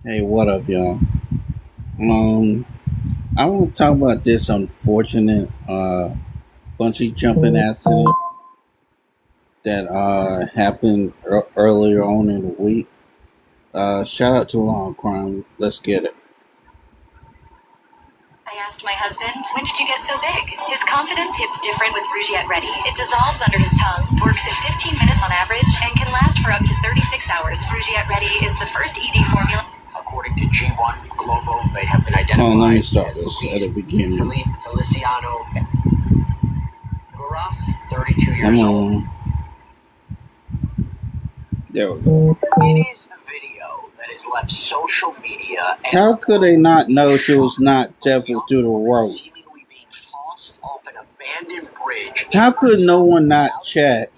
Hey, what up, y'all? Um, I want to talk about this unfortunate bungee jumping accident that happened earlier on in the week. Shout out to Law Crime. Let's get it. I asked my husband, when did you get so big? His confidence hits different with Rougiette Ready. It dissolves under his tongue, works in 15 minutes on average, and can last for up to 36 hours. Rougiette Ready is the first ED formula. According to G1 Global, they have been identified Let me start as this Luis at the beginning. Felipe Feliciano Guraf, 32 years old. There we go. It is the video that has left social media. How could they not know she was not tethered to the rope? Seemingly being tossed off an abandoned bridge. How could no one not check,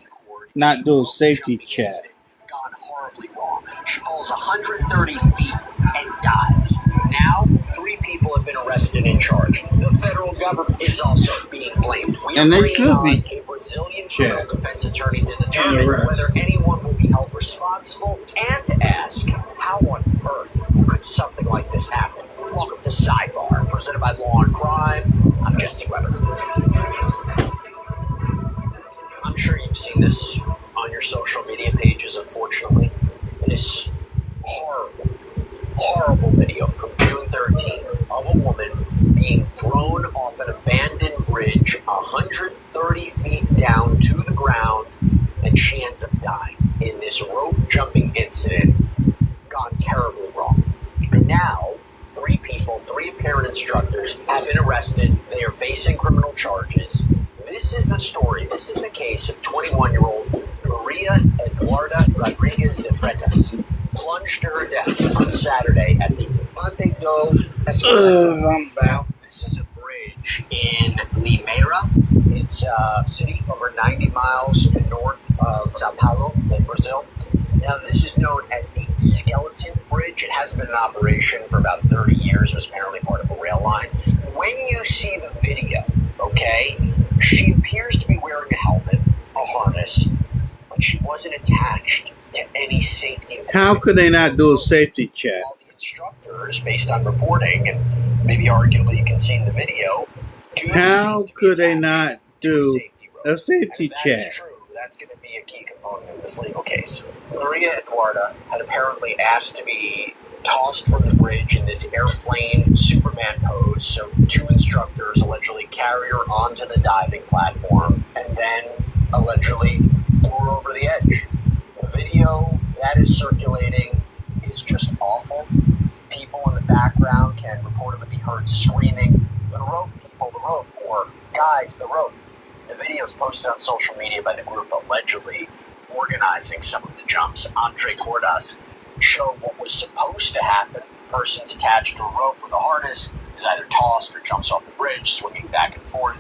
not do a safety check? Gone horribly wrong. She falls 130 feet and dies. Now, 3 people have been arrested and charged. The federal government is also being blamed. And they should be. A Brazilian criminal defense attorney to determine whether anyone will be held responsible and to ask, how on earth could something like this happen? Welcome to Sidebar, presented by Law and Crime. I'm Jesse Weber. I'm sure you've seen this on your social media pages, unfortunately. This horrible video from June 13th of a woman being thrown off an abandoned bridge 130 feet down to the ground, and she ends up dying in this rope jumping incident gone terribly wrong. And now, 3 people, 3 apparent instructors, have been arrested. They are facing criminal charges. This is the story. This is the case of 21-year-old Maria Eduarda Rodriguez de Freitas, plunged to her death on Saturday at the Ponte do Escobar. This is a bridge in Limeira. It's a city over 90 miles north of Sao Paulo in Brazil. Now, this is known as the Skeleton Bridge. It has been in operation for about 30 years. It was apparently part of a rail line. When you see the video, okay, she appears to be wearing a helmet, a harness, but she wasn't attached to any safety. How could they not do a safety check? All the instructors, based on reporting, and maybe arguably you can see in the video, how could they not do a safety check? That's true. That's going to be a key component in this legal case. Maria Eduarda had apparently asked to be tossed from the bridge in this airplane Superman pose, so 2 instructors allegedly carry her onto the diving platform and then allegedly threw her over the edge. The video that is circulating is just awful. People in the background can reportedly be heard screaming, "The rope, people, the rope," or "Guys, the rope." The video is posted on social media by the group allegedly organizing some of the jumps. Andre Cordas showed what was supposed to happen. Persons attached to a rope with a harness is either tossed or jumps off the bridge, swinging back and forth.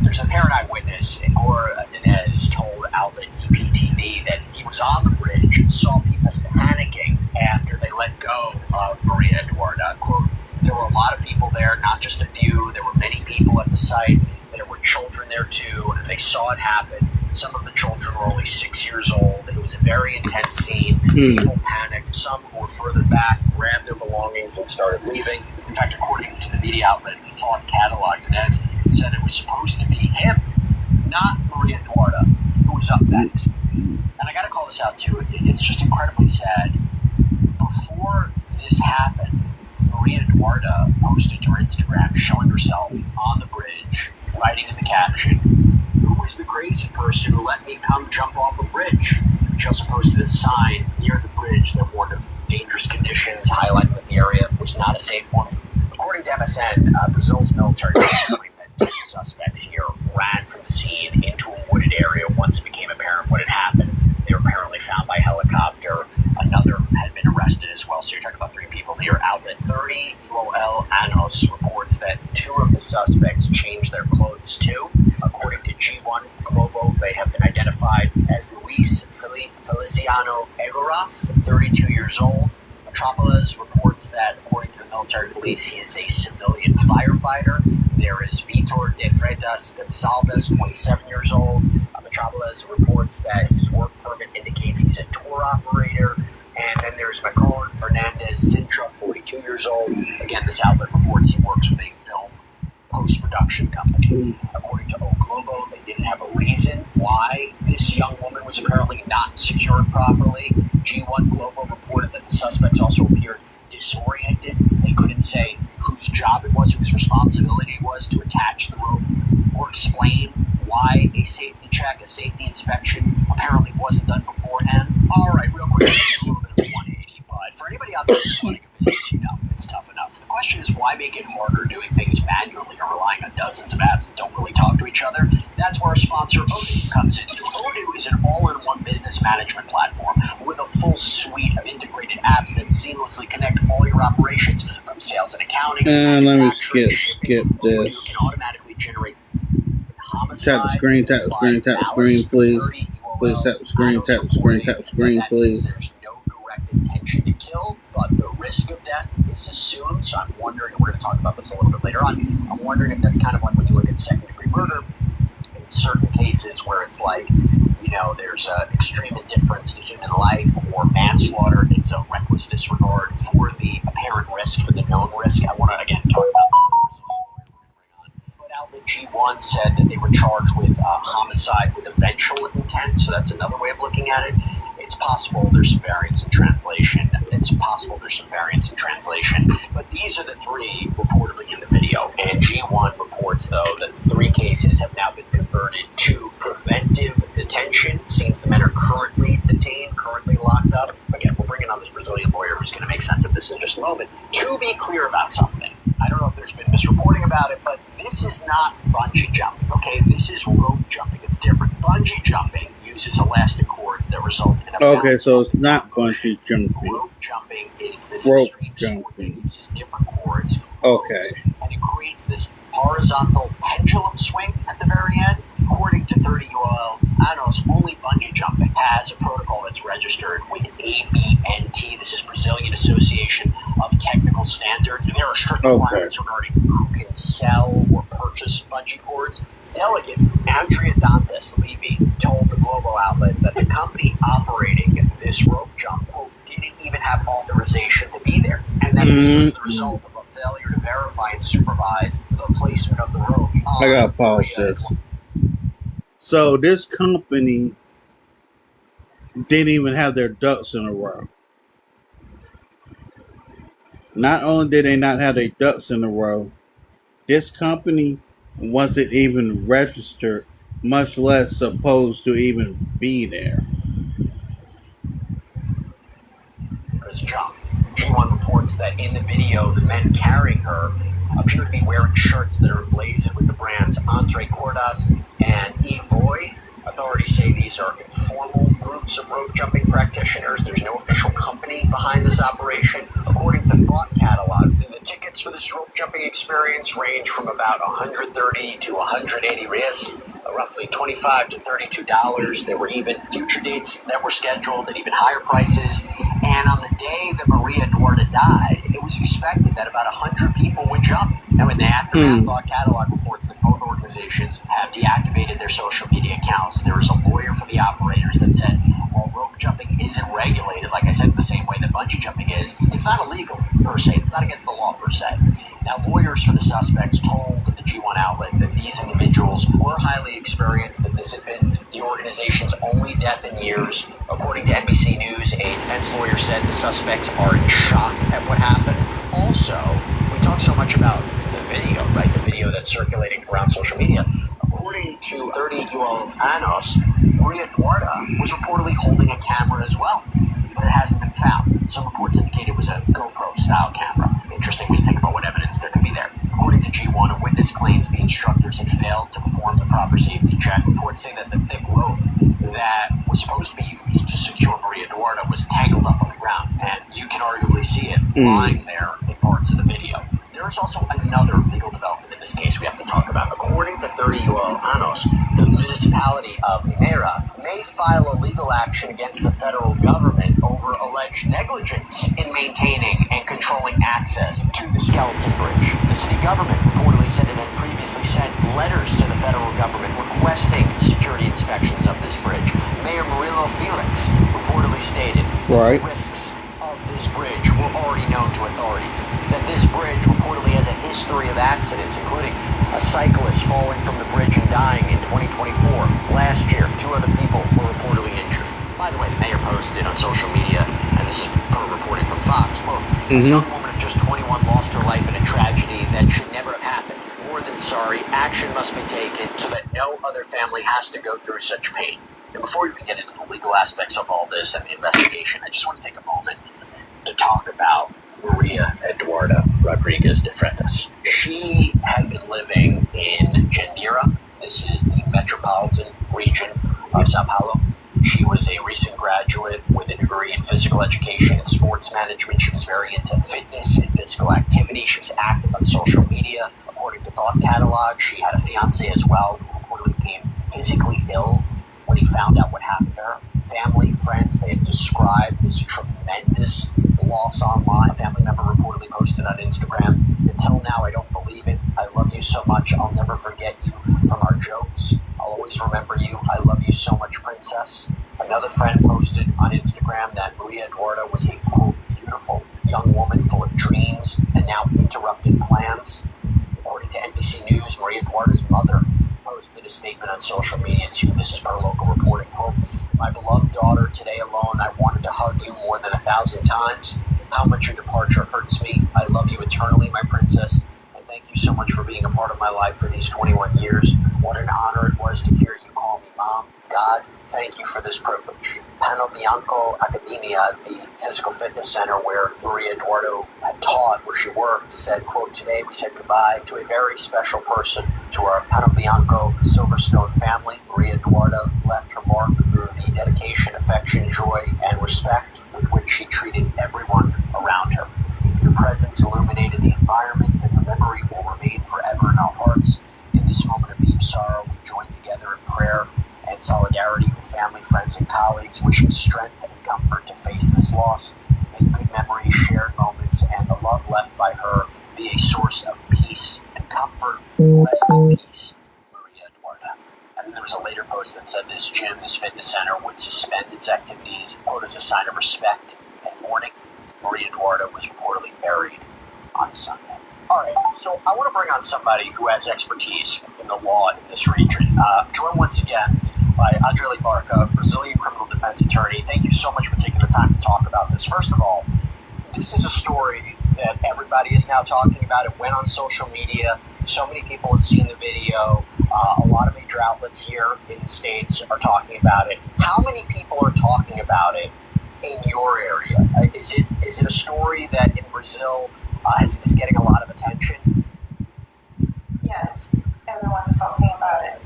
There's an apparent eyewitness, Igor Dinez, told outlet EPTV that he was on the bridge and saw people panicking after they let go of Maria Eduarda. Quote, "There were a lot of people there, not just a few. There were many people at the site. There were children there too, and they saw it happen. Some of the children were only 6 years old. It was a very intense scene. People panicked. Some who were further back grabbed their belongings and started leaving." In fact, according to the media outlet Thought Catalog, Dinez said it was supposed to be him, not Maria Eduarda, who was up next. And I got to call this out too. It's just incredibly sad. Before this happened, Maria Eduarda posted to her Instagram showing herself on the bridge, writing in the caption, "Who was the crazy person who let me come jump off a bridge?" She also posted a sign near the bridge that warned of dangerous conditions, highlighting that the area was not a safe one. According to MSN, Brazil's military claimed that 10 suspects here ran from the scene into a wooded area once it became apparent what had happened. They were apparently found by helicopter. Another had been arrested as well. So you're talking about 3 people here. Outlet 30 UOL Anos reports that 2 of the suspects changed their clothes too. According to G1 Global, they have been identified as Luis Felipe Feliciano Egoraf, 32 years old. Metropolis reports that, according to the military police, he is a civilian firefighter. There is Vitor de Freitas Gonçalves, 27 years old. Metropolis reports that his work permit indicates he's a tour operator. And then there's There's Macron Fernandez Sintra, 42 years old. Again, this outlet reports he works with a film post-production company. According to O Globo, they didn't have a reason why this young woman was apparently not secured properly. G1 Globo reported that the suspects also appeared disoriented. They couldn't say whose job it was, whose responsibility it was to attach the rope, or explain why a safety check, a safety inspection apparently wasn't done beforehand. All right, real quick, just a little bit of a 180, but for anybody out there who's running a business, you know, it's tough enough. The question is, why make it harder doing things manually or relying on dozens of apps that don't really talk to each other? That's where our sponsor, Odoo, comes in. Odoo is an all-in-one business management platform with a full suite of integrated apps that seamlessly connect all your operations, from sales and accounting to And let me manufacturing. skip this. Odoo can automatically generate Tap the screen, tap the screen, tap the screen, please. Please tap the screen, tap the screen, tap the screen, please. There's no direct intention to kill, but the risk of death is assumed. So I'm wondering, and we're going to talk about this a little bit later on, I'm wondering if that's kind of like when you look at second-degree murder, in certain cases where it's like, you know, there's an extreme indifference to human life, or manslaughter, it's a reckless disregard for the apparent risk, for the known risk. I want to, again, talk about that. Outlet G1 said that they were charged with homicide with eventual intent, so that's another way of looking at it. It's possible there's some variance in translation. But these are the three reportedly in the video. And G1 reports, though, that 3 cases have now been converted to preventive detention. Seems the men are currently detained, currently locked up. Again, we're bringing on this Brazilian lawyer who's going to make sense of this in just a moment. To be clear about something, I don't know if there's been misreporting about it, but this is not bungee jumping, okay? This is rope jumping. It's different. Bungee jumping uses elastic cords that result in a Okay, so it's not bungee jumping. Rope jumping is this Rope extreme jumping. sport that uses different cords. Okay. And it creates this horizontal pendulum swing at the very end. According to 30 UL Anos, only bungee jumping has a protocol that's registered with ABNT. This is Brazilian Association of Technical Standards. There are strict requirements regarding who can sell or purchase bungee cords. Delegate Andrea Dantas Levy told the Global outlet that the company operating this rope jump, quote, didn't even have authorization to be there, and that this was the result of a failure to verify and supervise the placement of the rope. I gotta pause this. So this company didn't even have their ducks in a row. Not only did they not have their ducks in a row, this company wasn't even registered, much less supposed to even be there. This jump. G1 reports that in the video, the men carrying her appear to be wearing shirts that are emblazoned with the brands Andre Cordas and Evoy. Authorities say these are informal groups of rope jumping practitioners. There's no official company behind this operation. According to Thought Catalog, the tickets for this rope jumping experience range from about 130 to 180 reais, roughly $25 to $32. There were even future dates that were scheduled at even higher prices. And on the day that Maria Eduarda died, it was expected that about 100 people would jump. Now, in the aftermath, Thought Catalog reports that both organizations have deactivated their social media accounts. There is a lawyer for the operators that said, while rope jumping isn't regulated, like I said, the same way that bungee jumping is, it's not illegal per se. It's not against the law per se. Now, lawyers for the suspects told the G1 outlet that these individuals were highly experienced, that this had been the organization's only death in years. According to NBC News, a defense lawyer said the suspects are in shock at what happened. Also, we talk so much about the video, right? The video that's circulating around social media. According to 30 UL Anos, Maria Eduarda was reportedly holding a camera as well, but it hasn't been found. Some reports indicate it was a GoPro-style camera. Interesting when you think about what evidence there could be there. According to G1, a witness claims the instructors had failed to perform the proper safety check. Reports say that the thick rope that was supposed to be used to secure Maria Eduarda was tangled up on the ground, and you can arguably see it lying there in parts of the video. There is also another legal development in this case we have to talk about. According to 30 UL Anos, the municipality of Limeira may file a legal action against the federal government over alleged negligence in maintaining and controlling access to the Skeleton Bridge. The city government reportedly said it had previously sent letters to the federal government requesting security inspections of this bridge. Mayor Murilo Felix reportedly stated the risks of this bridge were already known to authorities, that this bridge reportedly has a history of accidents, including a cyclist falling from the bridge and dying in 2024. Last year, 2 other people were reportedly injured. By the way, the mayor posted on social media, and this is per reporting from Fox, quote, a young woman of just 21 lost her life in a tragedy that should never have happened. More than sorry, action must be taken so that no other family has to go through such pain. And before we even get into the legal aspects of all this and the investigation, I just want to take a moment to talk about Maria Eduarda Rodriguez de Freitas. She had been living in Jandira. This is the metropolitan region of Sao Paulo. She was a recent graduate with a degree in physical education and sports management. She was very into fitness and physical activity. She was active on social media. According to Thought Catalog, she had a fiance as well who reportedly became physically ill when he found out what happened to her. Family, friends, they have described this tremendous loss online. A family member reportedly posted on Instagram, "Until now, I don't believe it. I love you so much. I'll never forget you from our jokes. I'll always remember you. I love you so much, princess." Another friend posted on Instagram that Maria Eduarda was a, quote, beautiful young woman full of dreams and now interrupted plans. According to NBC News, Maria Eduarda's mother posted a statement on social media too. This is per local reporting, quote, "My beloved daughter, today alone I wanted to hug you more than 1,000 times. How much your departure hurts me. I love you eternally, my princess, and thank you so much for being a part of my life for these 21 years. What an honor it was to hear you call me mom. God, thank you for this privilege." Pano Bianco Academia, the physical fitness center where Maria Eduarda had taught, where she worked, said, quote, "Today we said goodbye to a very special person, to our Pano Bianco Silverstone family. Maria Eduarda left her mark through the dedication, affection, joy, and respect with which she treated everyone around her. Your presence illuminated the environment, and your memory will remain forever in our hearts. In this moment of deep sorrow, we join together in prayer and solidarity with family, friends, and colleagues, wishing strength and comfort to face this loss. May good memories, shared moments, and the love left by her be a source of peace and comfort. Rest in peace, Maria Eduarda." And then there was a later post that said this gym, this fitness center, would suspend its activities, quote, as a sign of respect and mourning. Maria Eduarda was reportedly buried on Sunday. All right, so I want to bring on somebody who has expertise in the law in this region. Joined once again by Adriele Barca, Brazilian criminal defense attorney. Thank you so much for taking the time to talk about this. First of all, this is a story that everybody is now talking about. It went on social media. So many people have seen the video. A lot of major outlets here in the States are talking about it. How many people are talking about it in your area? Is it a story that in Brazil is getting a lot of attention? Yes, everyone is talking about it.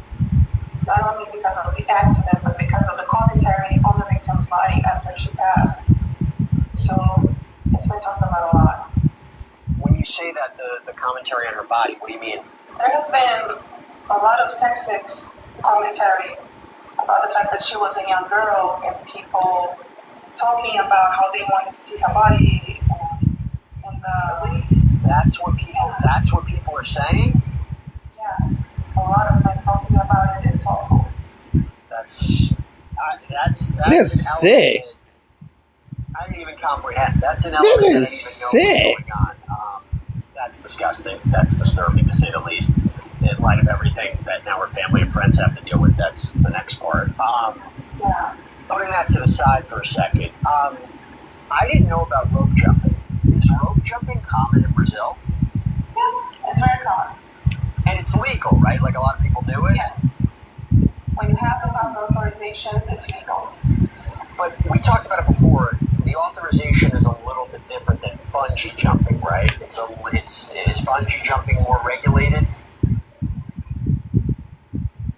Not only because of the accident, but because of the commentary on the victim's body after she passed. So it's been talked about a lot. When you say that, the commentary on her body, what do you mean? There has been a lot of sexist commentary about the fact that she was a young girl and people talking about how they wanted to see her body. Really? That's what people are saying? Yes, a lot of them talking about it. It's awful. That's sick. I didn't even comprehend. That's an element That I didn't is even know sick. was going on. That's disgusting. That's disturbing, to say the least. In light of everything that now her family and friends have to deal with, that's the next part. Yeah. Putting that to the side for a second, I didn't know about rope jumping. Is rope jumping common in Brazil? Yes, it's very common. And it's legal, right? Like a lot of people do it? Yeah. When you have the proper authorizations, it's legal. But we talked about it before. The authorization is a little bit different than bungee jumping, right? Is bungee jumping more regulated?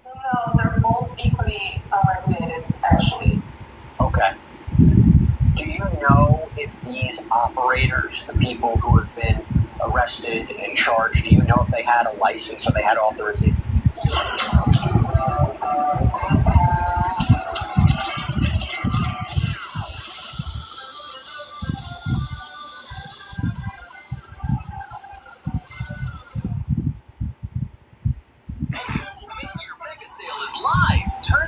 No, they're both equally regulated, actually. Okay. Do you know if these operators, the people who have been arrested and charged, do you know if they had a license or they had authorization?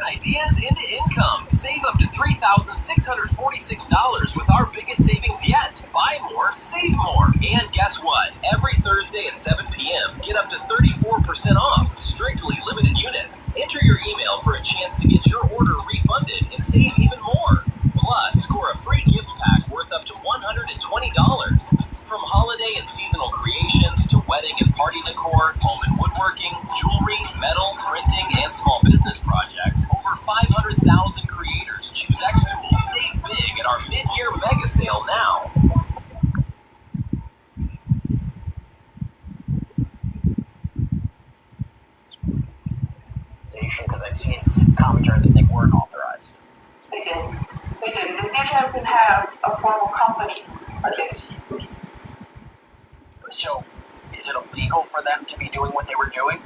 Ideas into income. Save up to $3,640 $46 with our biggest savings yet. Buy more, save more. And guess what? Every Thursday at 7 p.m., get up to 34% off. Strictly limited units. Enter your email for a chance to get your order refunded and save even more. Plus, score a free gift pack worth up to $120. From holiday and seasonal creations to wedding and party decor, home and woodworking, jewelry, metal, printing, and small business projects, over 500,000 creators choose Xtool. Save big at our mid-year mega sale now. Because I've seen commentary that they weren't authorized. They did. They did. They didn't even have a formal company for this. So, is it illegal for them to be doing what they were doing?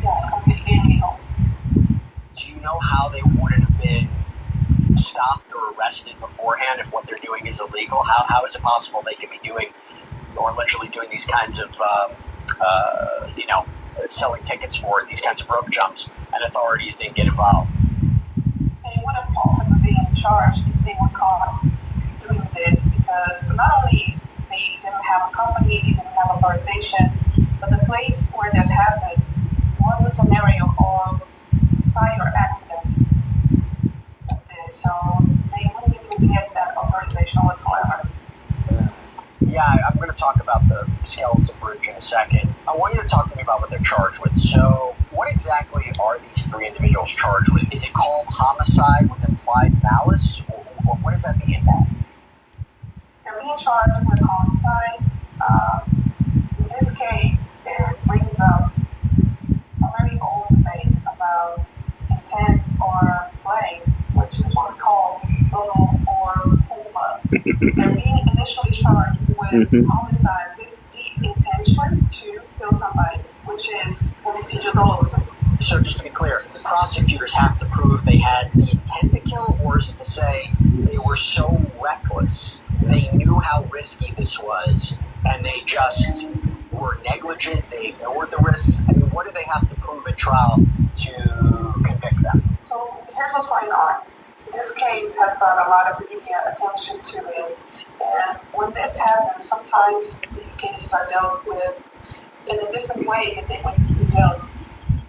Yes, completely illegal. Do you know how they wouldn't have been stopped or arrested beforehand if what they're doing is illegal? How is it possible they could be doing, or allegedly doing these kinds of, selling tickets for these kinds of rope jumps, and authorities didn't get involved? They would have possibly been in charge if they were caught doing this, because not only they didn't have a company, they didn't have authorization, but the place where this happened was a scenario of prior accidents like this, so they wouldn't even get that authorization whatsoever. Yeah, I'm going to talk about the Skeleton Bridge in a second. I want you to talk to me about what they're charged with. So, what exactly are these three individuals charged with? Is it called homicide with implied malice, or what does that mean? They're being charged with homicide. In this case, it brings up a very old debate about intent or blame, which is what we call dolo or culpa. They're being initially charged with homicide with the intention to kill somebody, which is homicidio doloso. So just to be clear, the prosecutors have to prove they had the intent to kill, or is it to say they were so reckless, they knew how risky this was, and they just were negligent, they ignored the risks? I mean, what do they have to prove at trial to convict them? So here's what's going on. This case has brought a lot of media attention to it, and when this happens, sometimes these cases are dealt with in a different way than they would be dealt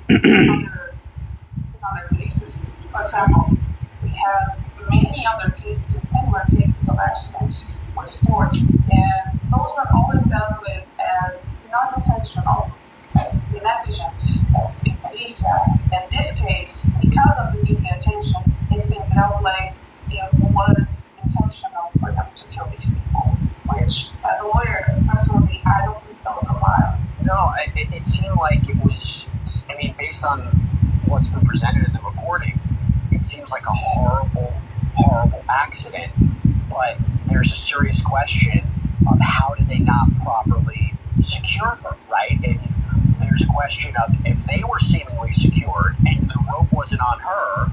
in other cases. For example, we have many other cases, similar cases of accidents with sports, and those were always dealt with as non-intentional, as negligence, as impericia. In this case, because of the media attention, it's been dealt like it was intentional for them to kill these people, which, as a lawyer, personally, I don't think that was allowed. No, it seemed like it was, I mean, based on what's been presented in the reporting, it seems like a horrible, horrible accident, but there's a serious question of how did they not properly secure her, right? And there's a question of if they were seemingly secured and the rope wasn't on her,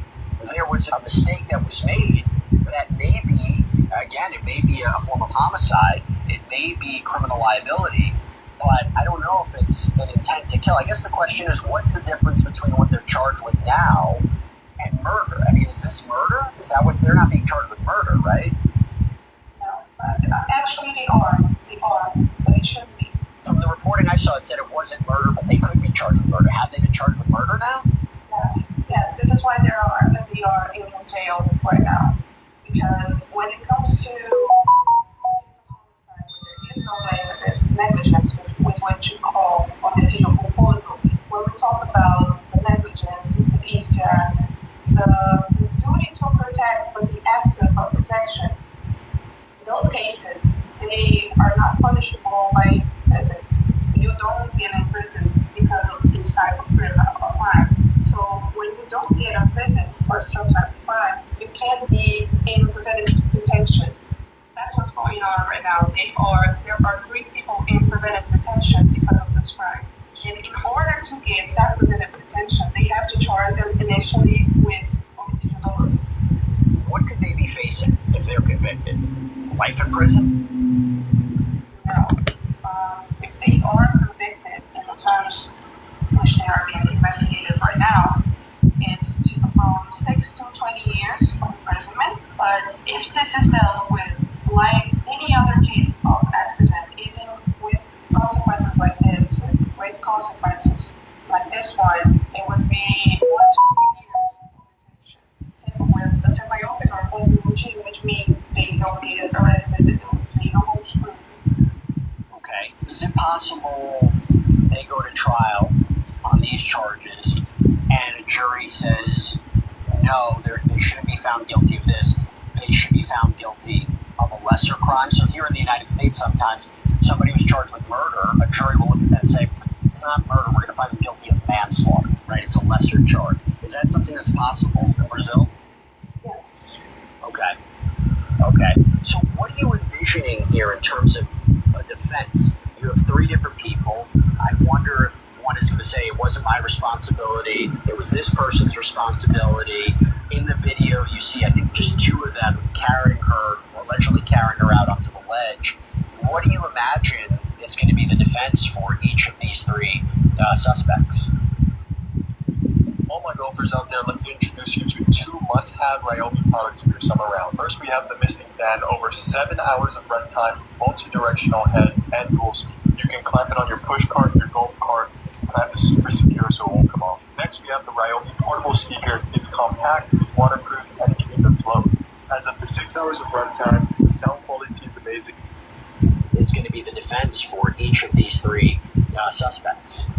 there was a mistake that was made that may be, again, it may be a form of homicide, it may be criminal liability, but I don't know if it's an intent to kill. I guess the question is, what's the difference between what they're charged with now and murder? I mean, is this murder? Is that what, they're not being charged with murder, right? No, actually they are, but it shouldn't be. From the reporting I saw, it said it wasn't murder, but they could be charged with murder. Have they been charged with murder now? Yes, this is why they are in jail right now, because when it comes to homicide, there is no way that there's negligence with what you call homicidio culposo. When we talk about the negligence, the impericia, the duty to protect but the absence of protection, those cases, they are not punishable by prison. You don't get in prison because of this type of criminal crime. So when you don't get in prison for some type of crime, you can't be in preventive detention. That's what's going on right now. There are 3 people in preventive detention because of this crime. And in order to get that preventive detention, they have to charge them initially with homicidio doloso. What could they be facing if they're convicted? Life in prison? No. If they are convicted in the terms which they are being investigated right now, it's from 6 to 20 years of imprisonment, but if this is dealt with like any other case of accident, even with consequences like this, with great consequences like this one, it would be 1 to 3 years of detention. Same with the semi-open or open regime, which means they don't get arrested, they don't go to prison. Okay. Is it possible they go to trial on these charges and a jury says, no, they shouldn't be found guilty of this, they should be found guilty of a lesser crime? So here in the United States, sometimes somebody who's charged with murder, a jury will look at that and say, it's not murder, we're going to find them guilty of manslaughter, right? It's a lesser charge. Is that something that's possible in Brazil? Yes. Okay. So what are you envisioning here in terms of a defense? You have 3 different people. I wonder if one is going to say, it wasn't my responsibility, it was this person's responsibility. In the video, you see, I think, just 2 of them carrying her, or allegedly carrying her out onto the ledge. What do you imagine is going to be the defense for each of these 3 suspects? All my golfers out there, let me introduce you to 2 must-have Ryobi products for your summer round. First, we have the Misting Fan, over 7 hours of rest time, multi-directional head, and dual speed. You can clamp it on your push cart, your golf cart. Clamp is super secure so it won't come off. Next, we have the Ryobi portable speaker. It's compact, it's waterproof, and it can even float. Has up to 6 hours of run time. The sound quality is amazing. Is going to be the defense for each of these 3 suspects?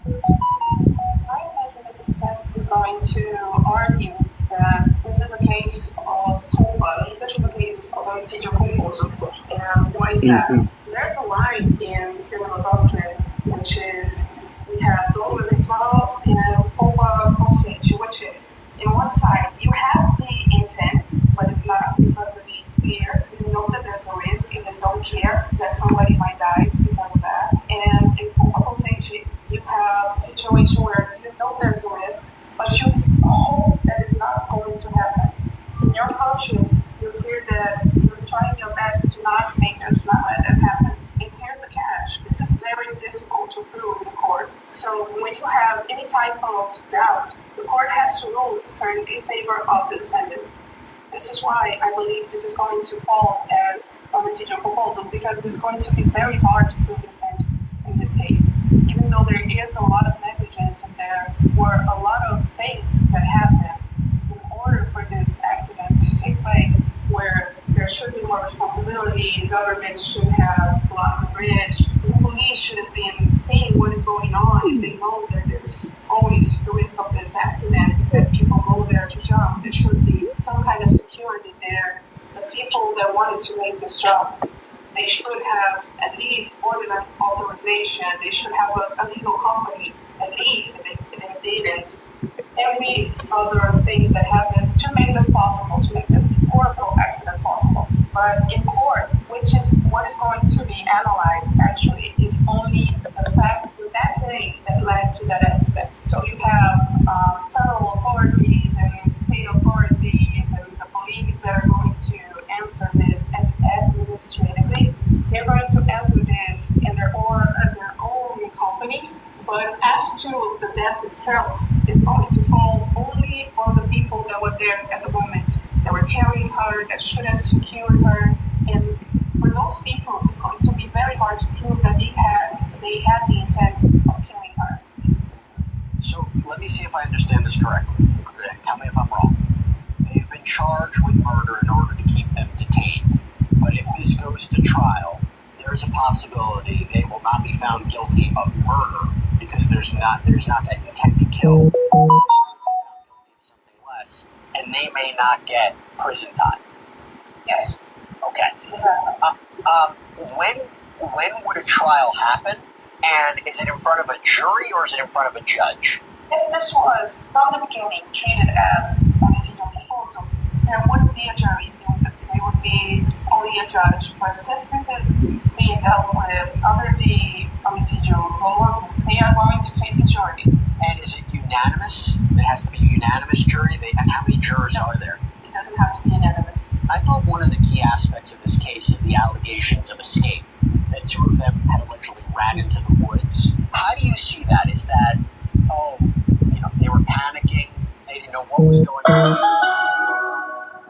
I imagine that the defense is going to argue that this is a case of culpa, this is a case of homicídio culposo. And what is that? There's a line in criminal doctrine, which is we have dolo eventual and culpa consciente, which is, in one side, you have the intent, but it's not exactly clear. You know that there's a risk, and you don't care that somebody might die because of that. And in culpa consciente, you have a situation where you know there's a risk, but you hope that it's not going to happen. In your conscience, you feel that you're trying your best to not let that happen. And here's the catch: this is very difficult to prove in court. So when you have any type of doubt, the court has to rule in favor of the defendant. This is why I believe this is going to fall as homicídio culposo, because it's going to be very hard to prove intent in this case. Even though there is a lot of negligence and there were a lot of things that happened in order for this accident to take place, where there should be more responsibility, the government should have blocked the bridge, the police should have been seeing what is going on. If they know that there's always the risk of this accident, that people go there to jump, there should be some kind of security there. The people that wanted to make this jump, they should have at least ordinary authorization. They should have a legal company, at least, if they didn't. Every other thing that happened to make this possible, to make this horrible accident possible. But in court, which is what is going to be analyzed actually, is only the fact that thing that led to that accident. So you have federal authorities and state authorities and the police that are going to answer this administratively. They're going to answer this in their own companies. But as to the death itself, it's going to fall only on the people that were there at the moment, that were carrying her, that should have secured her. And for those people, it's going to be very hard to prove that they had the intent of killing her. So let me see if I understand this correctly. Tell me if I'm wrong. They've been charged with murder in order to keep them detained. But if this goes to trial, there's a possibility they will not be found guilty of murder because there's not that intent to kill. They may be found guilty of something less, and they may not get prison time. Yes. Okay. Exactly. When would a trial happen? And is it in front of a jury or is it in front of a judge? If this was from the beginning treated as homicídio culposo, there wouldn't be a jury. There would be only a judge. But since it is being dealt with under the homicídio culposo, they are going to face a jury. And is it unanimous? It has to be a unanimous jury? And how many jurors are there? It doesn't have to be unanimous. I thought one of the key aspects of this case is the allegations of escape, that 2 of them had allegedly ran into the woods. How do you see that? Is that, they were panicking, they didn't know what was going on?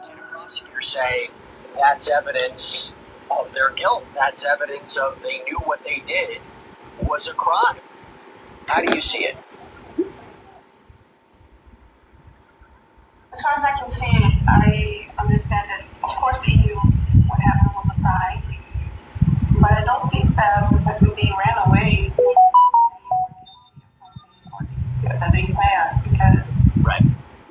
Get say that's evidence of their guilt. That's evidence of they knew what they did was a crime. How do you see it? As far as I can see, I understand that, of course, they knew what happened was a crime, but I don't think that the fact that they ran away that they planned, because Right.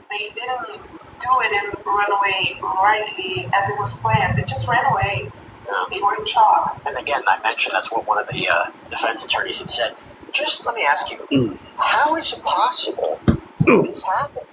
they didn't do it and run away rightly as it was planned. They just ran away. They were in shock. And again, I mentioned that's what one of the defense attorneys had said. Just let me ask you, how is it possible this happened?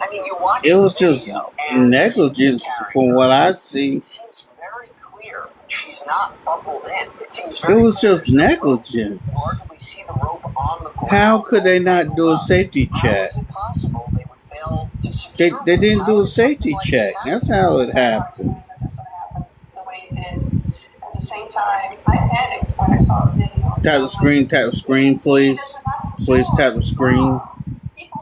I mean, you watch It was the just video and negligence from what I see. it seems very clear she's not buckled in. It seems It very was clear just there's no rope. negligence. You hardly see the rope on the ground. How could they not do a How safety check? is it possible they would fail to secure They her? didn't How do a does something safety like this check. happen? That's how it It's hard to happened. believe that that's what happened the way it did. At the same time, I panicked when I saw the video. Tap the screen, please. Please tap the screen.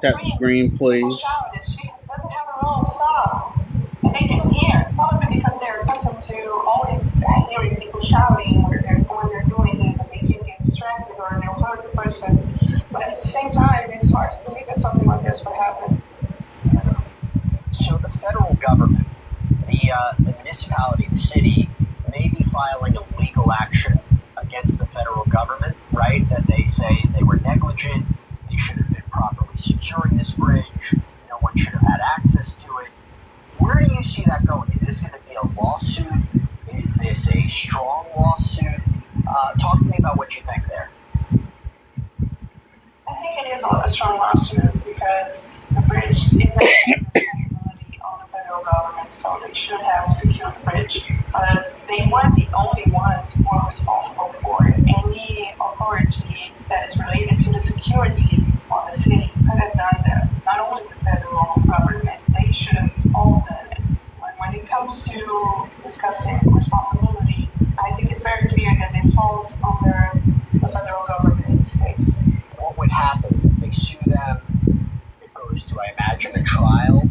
Tap the screen, People please. shouted, she doesn't have a rope, stop. And they didn't hear. Probably because they're accustomed to always hearing people shouting when they're doing this, and they can get distracted or they'll hurt the person. But at the same time, it's hard to believe that something like this would happen. So the federal government, the municipality, the city, may be filing a legal action against the federal government, right? That they say they were negligent, they should have been properly securing this bridge, no one should have had access to it. Where do you see that going? Is this going to be a lawsuit? Is this a strong lawsuit? Talk to me about what you think there. I think it is a strong lawsuit because the bridge is a responsibility on the federal government, so they should have secured the bridge. They weren't the only ones who were responsible for it. Any authority that is related to the security of the city could have done this. Not only the federal government, they should have all done it. When it comes to discussing responsibility, I think it's very clear that it falls under the federal government in this case. What would happen? They sue them. It goes to, I imagine, a trial.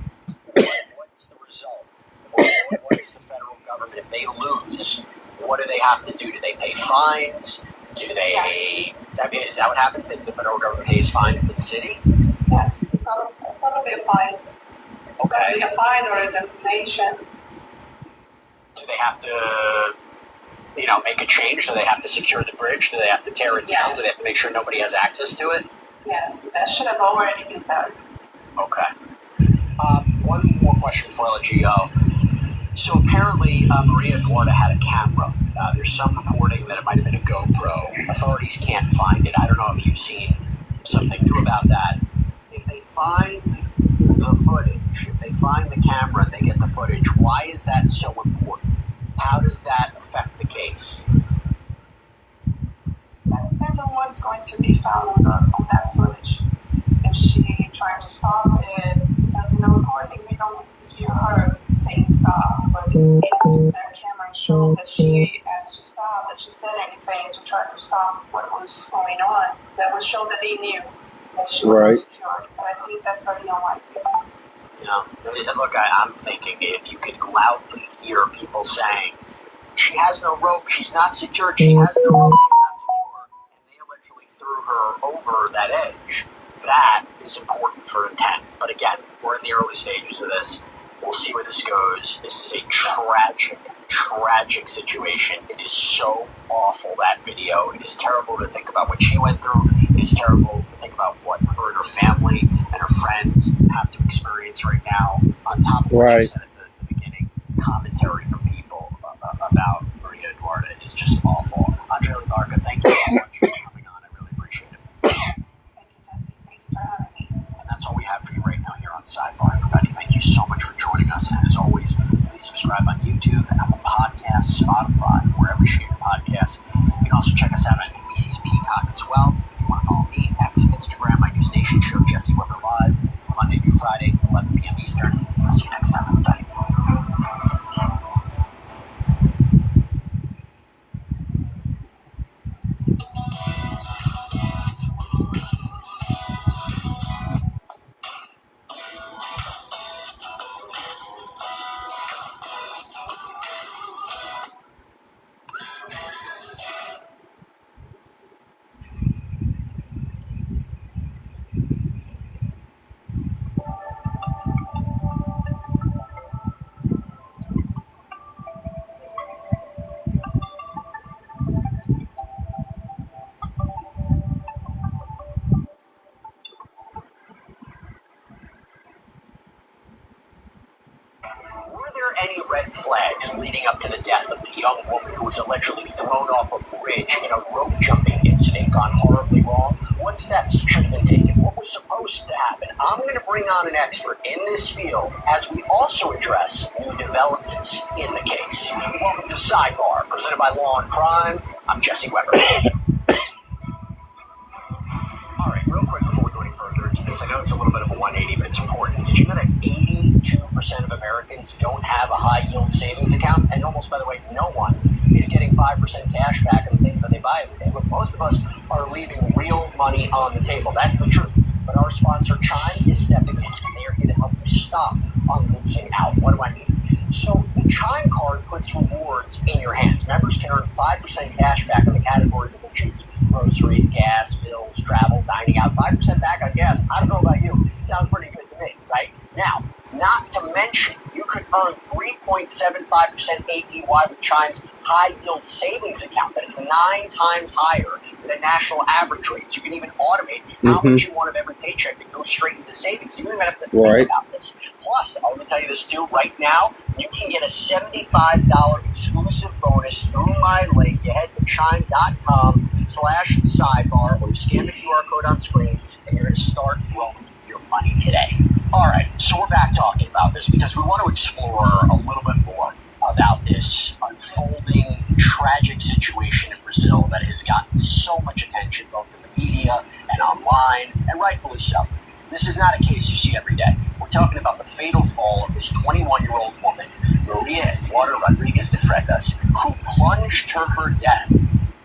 What's the result? What is the federal government? If they lose, what do they have to do? Do they pay fines? Do they? Yes. I mean, is that what happens? The federal government pays fines to the city? Yes, probably a fine. Okay. Probably a fine or a indemnization. Do they have to, make a change? Do they have to secure the bridge? Do they have to tear it down? Yes. Do they have to make sure nobody has access to it? Yes, that should have already been done. Okay. One more question before I let you go. So apparently, Maria Eduarda had a camera. There's some reporting that it might have been a GoPro. Authorities can't find it. I don't know if you've seen something new about that. If they find the footage, if they find the camera and they get the footage, why is that so important? How does that affect the case? That depends on what's going to be found on that footage. If she tried to stop it, because in the recording we don't hear her saying stop, but if that camera shows that she asked to stop, that she said anything to try to stop what was going on, that would show that they knew that she was Right. unsecured. And I think that's very unlikely. Look, I'm thinking if you could loudly hear people saying, she has no rope, she's not secured, she has no rope, she's not secured, and they allegedly threw her over that edge, that is important for intent. But again, we're in the early stages of this. We'll see where this goes. This is a tragic situation. It is so awful, that video. It is terrible to think about what she went through. It is terrible to think about what her and her family and her friends have to experience right now. On top of what you Right. said at the beginning, commentary from people about Maria Eduarda is just awful. Andre Libarca, thank you so much for coming on. I really appreciate it. Thank you, Jesse. Thank you for having me. And that's all we have for you right now here on Sidebar. Everybody, thank you so much for joining us. And as always, please subscribe on YouTube, Apple Podcasts, Spotify, wherever you share your podcasts. You can also check us out on ABC's Peacock as well. If you want to follow me, X, Instagram, my News Nation show, Jesse Weber Live, Monday through Friday, 11 p.m. Eastern. I'll see you next time, everybody. weeks leading up to the death of the young woman who was allegedly thrown off a bridge in a rope jumping incident gone horribly wrong, what steps should have been taken? What was supposed to happen? I'm going to bring on an expert in this field as we also address new developments in the case. Welcome to Sidebar, presented by Law and Crime. I'm Jesse Weber. All right, real quick before we go any further into this, I know it's a little bit of a 180, but it's important. Did you know that 82% of Americans don't have a high-yield savings account? And almost, by the way, no one is getting 5% cash back on the things that they buy every day. But most of us are leaving real money on the table. That's the truth. But our sponsor, Chime, is stepping in, and they are here to help you stop on losing out. What do I mean? So the Chime card puts rewards in your hands. Members can earn 5% cash back on the category that they choose. Groceries, gas, bills, travel, dining out, 5% back on gas. I don't know about you. Sounds pretty good to me, right? Now, not to mention, you could earn 3.75% APY with Chime's high-yield savings account. That is 9 times higher than the national average rate. So you can even automate how much you want of every paycheck that goes straight into savings. You don't even have to think about this. Plus, let me tell you this too, right now, you can get a $75 exclusive bonus through my link. You head to chime.com/sidebar, or you scan the QR code on screen, and you're going to start growing your money today. All right, so we're back talking about this because we want to explore a little bit more about this unfolding tragic situation in Brazil that has gotten so much attention both in the media and online, and rightfully so. This is not a case you see every day. We're talking about the fatal fall of this 21-year-old woman, Maria Eduarda Rodrigues de Freitas, who plunged to her death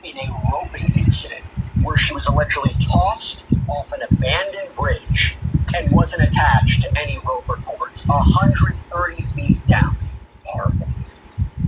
in a roping incident where she was allegedly tossed off an abandoned bridge and wasn't attached to any rope or cords, 130 feet down. Horrible.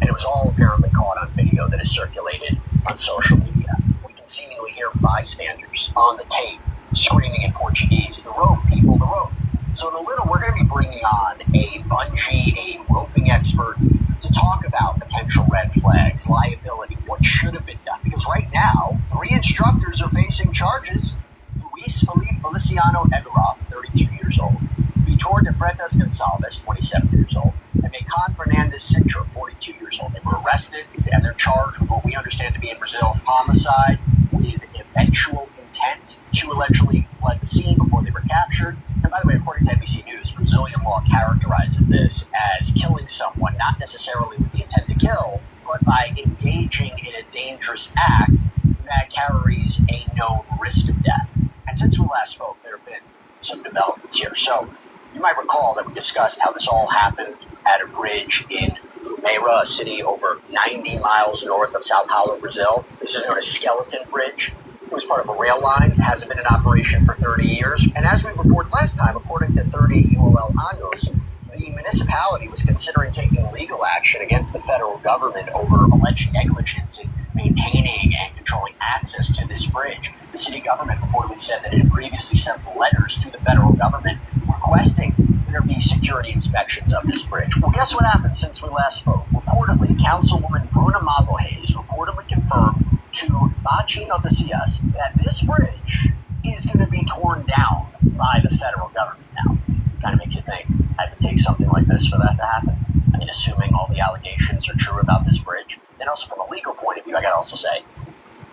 And it was all apparently caught on video that is circulated on social media. We can seemingly hear bystanders on the tape screaming in Portuguese, "The rope, people, the rope." So in a little, we're going to be bringing on a bungee, a roping expert to talk about potential red flags, liability, what should have been done. Because right now, 3 instructors are facing charges. Luis Felipe Feliciano Egaroth, 32 years old, Vitor de Freitas Gonçalves, 27 years old, and Macon Fernandez Sintra, 42 years old. They were arrested, and they're charged with what we understand to be in Brazil homicide with eventual intent to allegedly fled the scene before they were captured. And by the way, according to NBC News, Brazilian law characterizes this as killing someone, not necessarily with the intent to kill, but by engaging in a dangerous act that carries a known risk of death. And since we last spoke, there have been some developments here. So you might recall that we discussed how this all happened at a bridge in Limeira, a city over 90 miles north of Sao Paulo, Brazil. This is known as Skeleton Bridge. It was part of a rail line. It hasn't been in operation for 30 years. And as we reported last time, according to 30 UOL Anos, the municipality was considering taking legal action against the federal government over alleged negligence in maintaining and controlling access to this bridge. The city government reportedly said that it had previously sent letters to the federal government requesting there be security inspections of this bridge. Well, guess what happened since we last spoke? Reportedly, Councilwoman Bruna Magalhães reportedly confirmed to Bachi Noticias that this bridge is going to be torn down by the federal government now. Kind of makes you think, I had to take something like this for that to happen. I mean, assuming all the allegations are true about this bridge. And also from a legal point of view, I got to also say,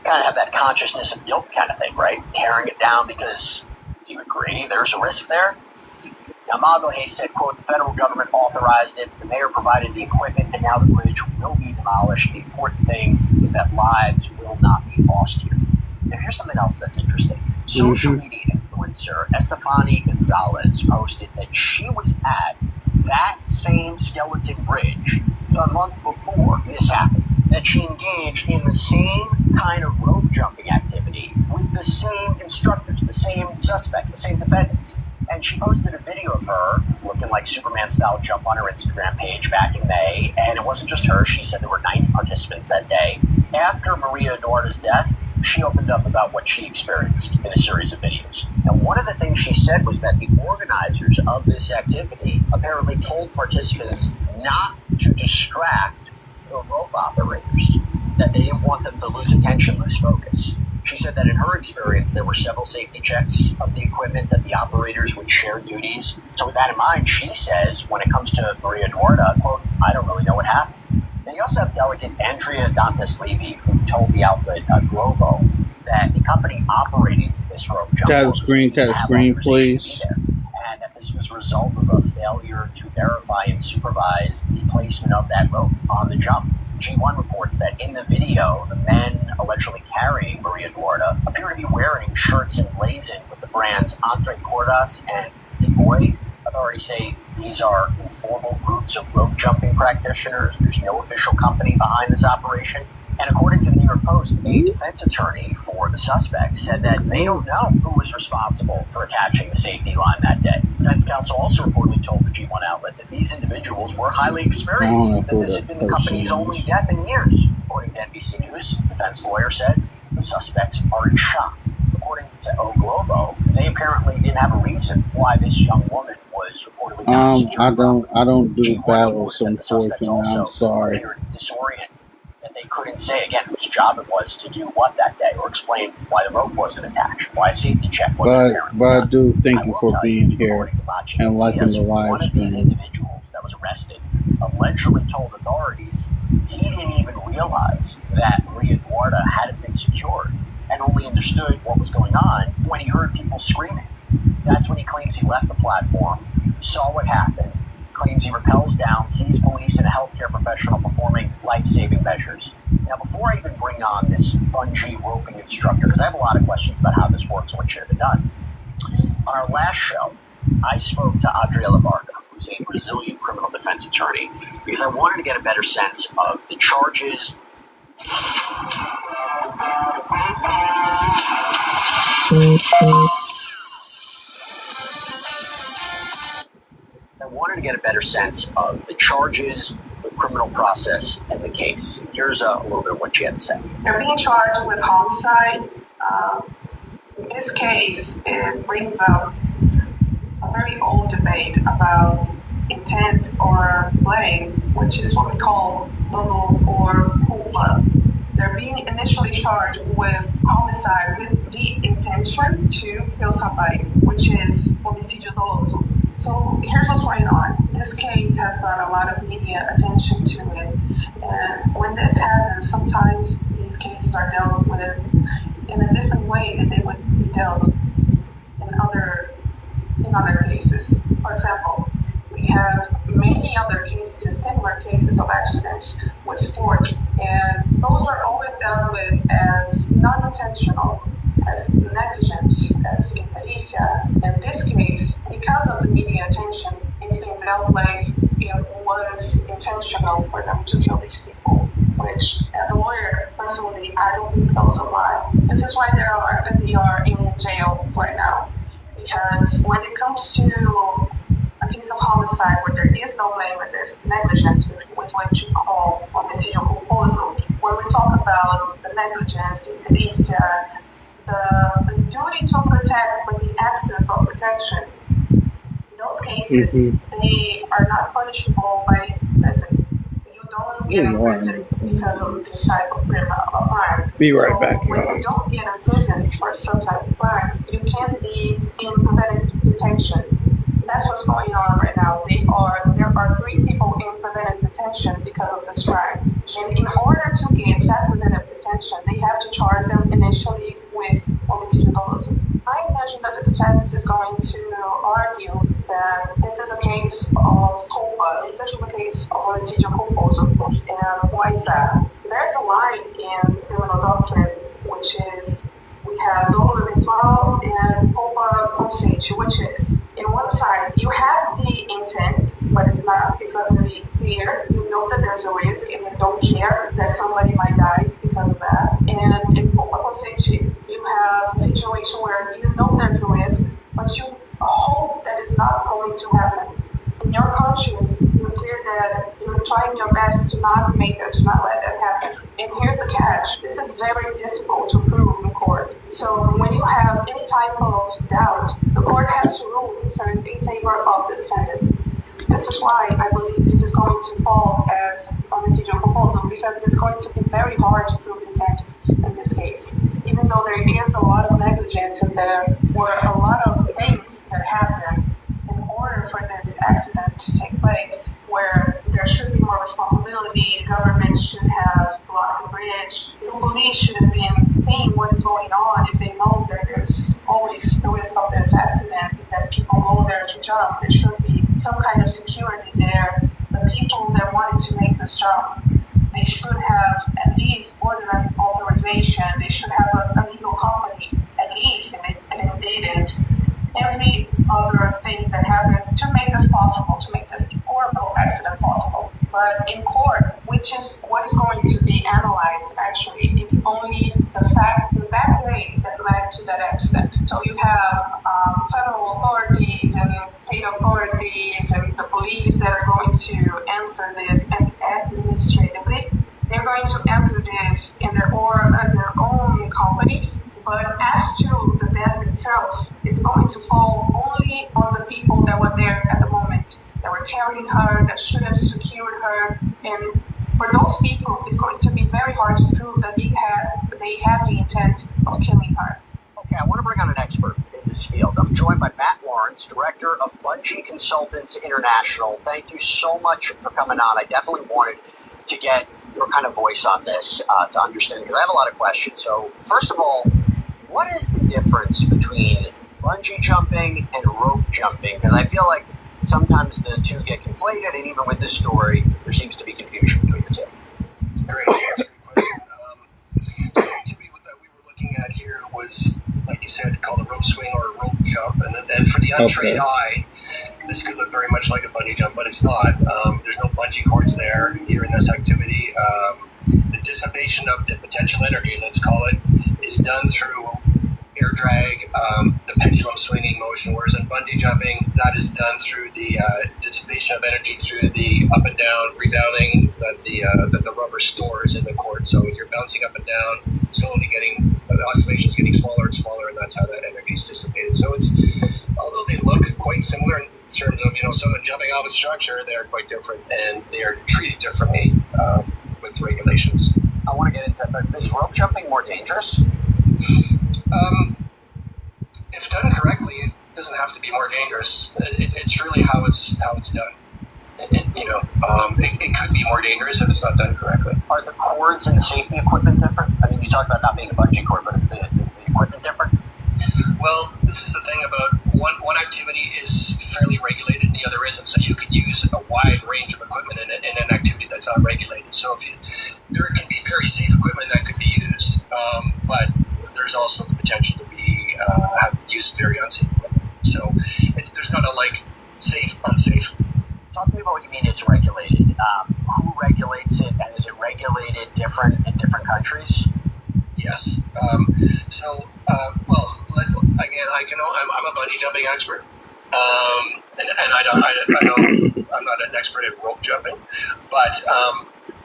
kind of have that consciousness of guilt kind of thing, right? Tearing it down because, do you agree there's a risk there? Now, Magalhães said, quote, the federal government authorized it, the mayor provided the equipment, and now the bridge will be demolished. The important thing is that lives will not be lost here. Now, here's something else that's interesting. Social media influencer Estefany Gonzalez posted that she was at that same Skeleton Bridge the month before this happened, that she engaged in the same kind of rope jumping activity with the same instructors, the same suspects, the same defendants. And she posted a video of her looking like Superman-style jump on her Instagram page back in May. And it wasn't just her. She said there were 90 participants that day. After Maria Eduarda's death, she opened up about what she experienced in a series of videos. And one of the things she said was that the organizers of this activity apparently told participants not to distract the rope operators, that they didn't want them to lose attention, lose focus. She said that in her experience, there were several safety checks of the equipment, that the operators would share duties. So with that in mind, she says, when it comes to Maria Eduarda, quote, I don't really know what happened. We also have Delegate Andrea Dantas-Levy, who told the outlet Globo that the company operating this rope jump Tap screen, please. and that this was a result of a failure to verify and supervise the placement of that rope on the jump. G1 reports that in the video, the men allegedly carrying Maria Eduarda appear to be wearing shirts emblazoned with the brands Entre Cordas and Big Boy. Authorities say these are informal groups of rope jumping practitioners. There's no official company behind this operation. And according to the New York Post, a defense attorney for the suspect said that they don't know who was responsible for attaching the safety line that day. Defense counsel also reportedly told the G1 outlet that these individuals were highly experienced, and that this had been the company's only death in years. According to NBC News, the defense lawyer said the suspects are in shock. According to O Globo, they apparently didn't have a reason why this young woman was reportedly not secure. I don't do battles, unfortunately. I'm sorry. Appeared disoriented. That they couldn't say again whose job it was to do what that day, or explain why the rope wasn't attached, why a safety check wasn't apparent. But I do thank you for being here and liking the live one of these stream. individuals that was arrested allegedly told authorities he didn't even realize that Maria Eduarda hadn't been secured, and only understood what was going on when he heard people screaming. That's when he claims he left the platform, saw what happened, claims he rappels down, sees police and a healthcare professional performing life-saving measures. Now, before I even bring on this bungee roping instructor, because I have a lot of questions about how this works and what should have been done, on our last show, I spoke to Adriela Varga, who's a Brazilian criminal defense attorney, because I wanted to get a better sense of the charges. I wanted to get a better sense of the charges, the criminal process, and the case. Here's a little bit of what she had to say. They're being charged with homicide. In this case, it brings up a very old debate about intent or blame, which is what we call dolo or culpa. They're being initially charged with homicide with the intention to kill somebody, which is homicídio doloso. So here's what's going on. This case has brought a lot of media attention to it. And when this happens, sometimes these cases are dealt with in a different way than they would be dealt in other cases. For example, we have many other cases, similar cases of accidents with sports, and those are always dealt with as non-intentional, as negligence, as impericia. In this case, because of the media attention, it's being dealt like it was intentional for them to kill these people, which, as a lawyer, personally, I don't think those apply. This is why they are in jail right now, because when it comes to a case of homicide where there is no blame with this negligence, with what you call homicídio culposo, where we talk about the negligence, the impericia, the duty to protect but the absence of protection, those cases, they are not punishable by prison. You don't get in prison because of this type of crime. Be right back, when y'all. you don't get in prison for some type of crime, you can be in preventive detention. That's what's going on right now. There are 3 people in preventive detention because of this crime. And in order to get that preventive detention, they have to charge them initially with homicídio doloso. I imagine that the defense is going to argue that this is a case of culpa. This is a case of homicídio culposo. And why is that? There's a line in criminal doctrine, which is we have dolo eventual and culpa consciente, which is, in one side, you have the intent, but it's not exactly clear. You know that there's a risk and you don't care that somebody might die because of that. And in culpa consciente, you have a situation where you know there's a risk, but you hope that it's not going to happen. In your conscience, you're clear that you're trying your best to not make it, to not let that happen. And here's the catch. This is very difficult to prove in court. So when you have any type of doubt, the court has to rule in favor of the defendant. This is why I believe this is going to fall as homicídio culposo, because it's going to be very hard to prove intent in this case. Even though there is a lot of negligence and there were a lot of things that happened in order for them this accident to take place, where there should be more responsibility, the government should have blocked the bridge, the police should have been seeing what is going on if they know that there's always the risk of this accident, that people go there to jump. There should be some kind of security there. The people that wanted to make this jump, they should have at least ordered authorization. They should have a legal company at least, and if they didn't, every other thing that happened to make this possible, to make this horrible accident possible. But in court, which is what is going to be analyzed actually, is only the fact that day that led to that accident. So you have federal authorities and state authorities and the police that are going to answer this, and administratively, they're going to answer this in their own companies. But as to the death itself, it's going to fall only on the people that were there at the moment, that were carrying her, that should have secured her. And for those people, it's going to be very hard to prove that they had the intent of killing her. Okay, I want to bring on an expert in this field. I'm joined by Matt Lawrence, director of Bungee Consultants International. Thank you so much for coming on. I definitely wanted to get your kind of voice on this to understand, because I have a lot of questions. So first of all, what is the difference between bungee jumping and rope jumping? Because I feel like sometimes the two get conflated, and even with this story, there seems to be confusion between the two. Great, that's a great question. So the activity that we were looking at here was, like you said, called a rope swing or a rope jump. And for the untrained eye, this could look very much like a bungee jump, but it's not. There's no bungee cords there here in this activity. The dissipation of the potential energy, let's call it, is done through air drag, the pendulum swinging motion, whereas in bungee jumping, that is done through the dissipation of energy through the up and down rebounding that the rubber stores in the cord. So you're bouncing up and down, slowly getting, the oscillations getting smaller and smaller, and that's how that energy is dissipated. So it's, although they look quite similar in terms of, someone jumping off a structure, they're quite different, and they are treated differently with regulations. I want to get into that, but is rope jumping more dangerous? If done correctly, it doesn't have to be more dangerous. It's really how it's done. It could be more dangerous if it's not done correctly. Are the cords and the safety equipment different? I mean, you talked about not being a bungee cord, but is the equipment different? Well, this is the thing about one activity is fairly regulated, the other isn't. So you could use a wide range of equipment in an activity that's not regulated. So there can be very safe equipment that could be used, but there's also the potential to be used very unsafe equipment. So there's not a safe, unsafe. Talk to me about what you mean it's regulated. Who regulates it, and is it regulated different in different countries? Yes. I'm a bungee jumping expert, and I'm not an expert at rope jumping, but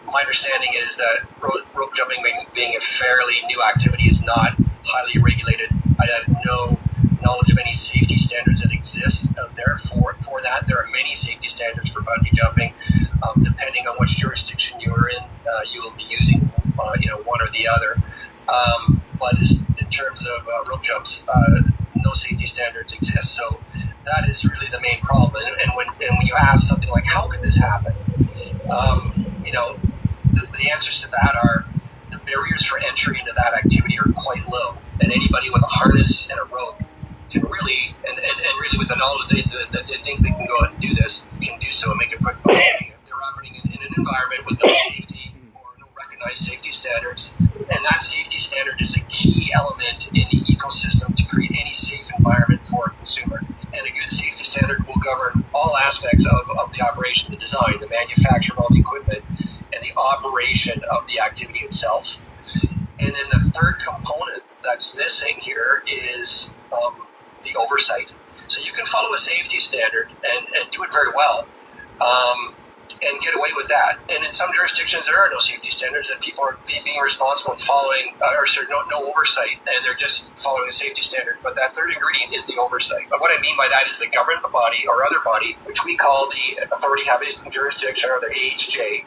my understanding is that rope jumping, being a fairly new activity, is not highly regulated. I have no knowledge of any safety standards that exist out there for that. There are many safety standards for bungee jumping. Depending on which jurisdiction you are in, you will be using one or the other. But in terms of rope jumps, no safety standards exist. So that is really the main problem. And when you ask something like, how could this happen? The answers to that are, the barriers for entry into that activity are quite low, and anybody with a harness and a rope can really, and really with the knowledge that they think they can go out and do this, can do so and make a quick buck. If they're operating in an environment with no safety or no recognized safety standards, and that safety standard is a key element in the ecosystem to create any safe environment for a consumer. And a good safety standard will govern all aspects of the operation, the design, the manufacture of all the equipment, and the operation of the activity itself. And then the third component that's missing here is the oversight. So you can follow a safety standard and do it very well, and get away with that. And in some jurisdictions, there are no safety standards, and people are being responsible and following, no oversight, and they're just following a safety standard. But that third ingredient is the oversight. But what I mean by that is the government body or other body, which we call the Authority Having Jurisdiction, or the AHJ,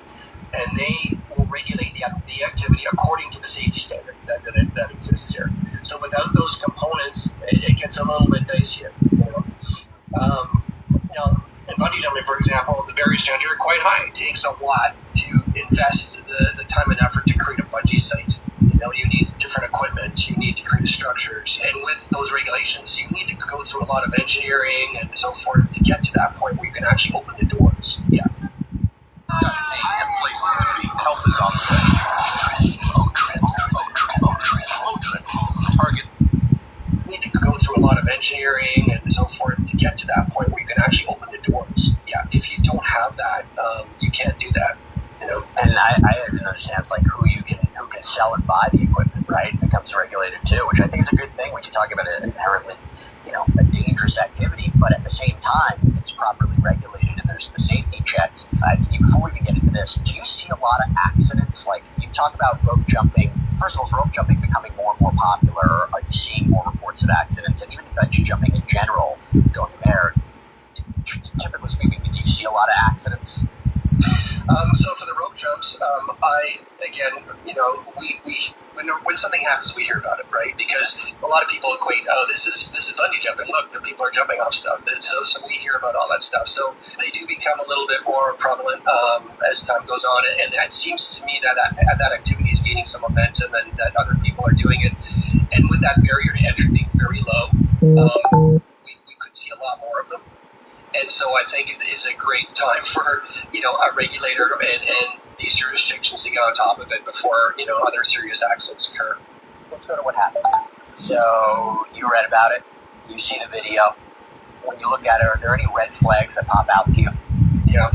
and they will regulate the activity according to the safety standard that exists here. So without those components, it gets a little bit dicier. And bungee jumping, for example, the barriers to entry are quite high. It takes a lot to invest the time and effort to create a bungee site. You need different equipment, you need to create structures, and with those regulations, you need to go through a lot of engineering and so forth to get to that point where you can actually open the doors. Yeah. It's got a name and places to be. Help is on site. Target. You need to go through a lot of engineering and so forth to get to that point where you can actually open the doors. Yeah. If you don't have that, you can't do that. And I even understand it's like who can sell and buy the equipment, right? It becomes regulated too, which I think is a good thing when you talk about an inherently, a dangerous activity. But at the same time, if it's properly regulated and there's the safety checks, before we even get into this, do you see a lot of accidents? Like you talk about rope jumping. First of all, is rope jumping becoming more and more popular? Are you seeing more reports of accidents? And even bungee jumping in general, going there, typically speaking, do you see a lot of accidents? So for the rope jumps, when something happens, we hear about it, right? Because a lot of people equate, this is bungee jumping. Look, the people are jumping off stuff. So we hear about all that stuff. So they do become a little bit more prevalent as time goes on, and it seems to me that activity is gaining some momentum, and that other people are doing it. And with that barrier to entry being very low, we could see a lot more of them. And so I think it is a great time for, a regulator and these jurisdictions to get on top of it before, other serious accidents occur. Let's go to what happened. So you read about it, you see the video. When you look at it, are there any red flags that pop out to you? Yeah.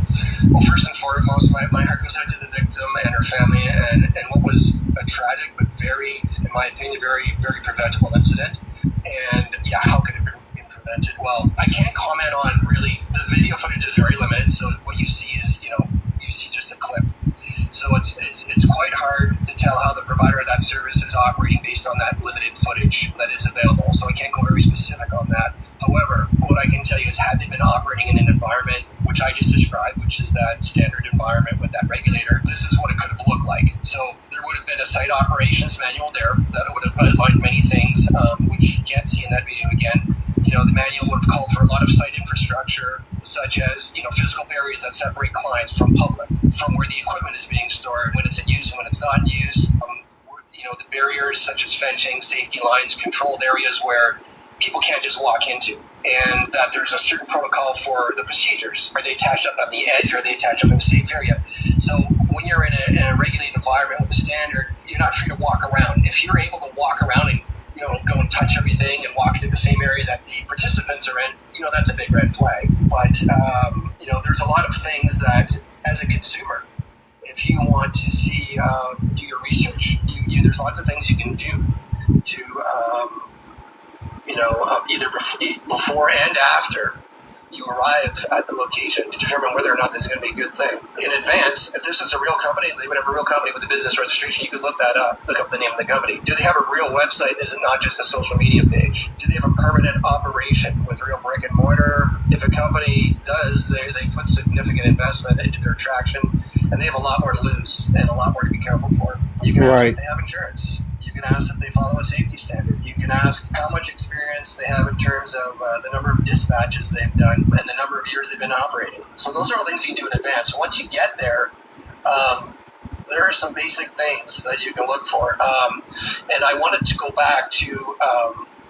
Well, first and foremost, my heart goes out to the victim and her family, and what was a tragic but very, in my opinion, very, very preventable incident. And yeah, how could it have been prevented? Well, I can't comment on really, the video footage is very limited, so what you see is, you see just a clip. So it's quite hard to tell how the provider of that service is operating based on that limited footage that is available. So I can't go very specific on that. However, what I can tell you is had they been operating in an environment which I just described, which is that standard environment with that regulator, this is what it could have looked like. So there would have been a site operations manual there that would have outlined many things, which you can't see in that video again. The manual would have called for a lot of site infrastructure, such as, physical barriers that separate clients from public, from where the equipment is being stored, when it's in use and when it's not in use. The barriers such as fencing, safety lines, controlled areas where people can't just walk into, and that there's a certain protocol for the procedures. Are they attached up on the edge, or are they attached up in a safe area? So when you're in a regulated environment with a standard, you're not free to walk around. If you're able to walk around and go and touch everything and walk into the same area that the participants are in, that's a big red flag. But, there's a lot of things that, as a consumer, if you want to see, do your research, there's lots of things you can do to, either before and after you arrive at the location to determine whether or not this is going to be a good thing. In advance, if this is a real company, they would have a real company with a business registration, you could look that up, look up the name of the company. Do they have a real website? Is it not just a social media page? Do they have a permanent operation with real brick and mortar? If a company does, they put significant investment into their attraction, and they have a lot more to lose and a lot more to be careful for. You can ask if they have insurance. You can ask if they follow a safety standard. You can ask how much experience they have in terms of the number of dispatches they've done and the number of years they've been operating. So those are all things you can do in advance. Once you get there, there are some basic things that you can look for. And I wanted to go back to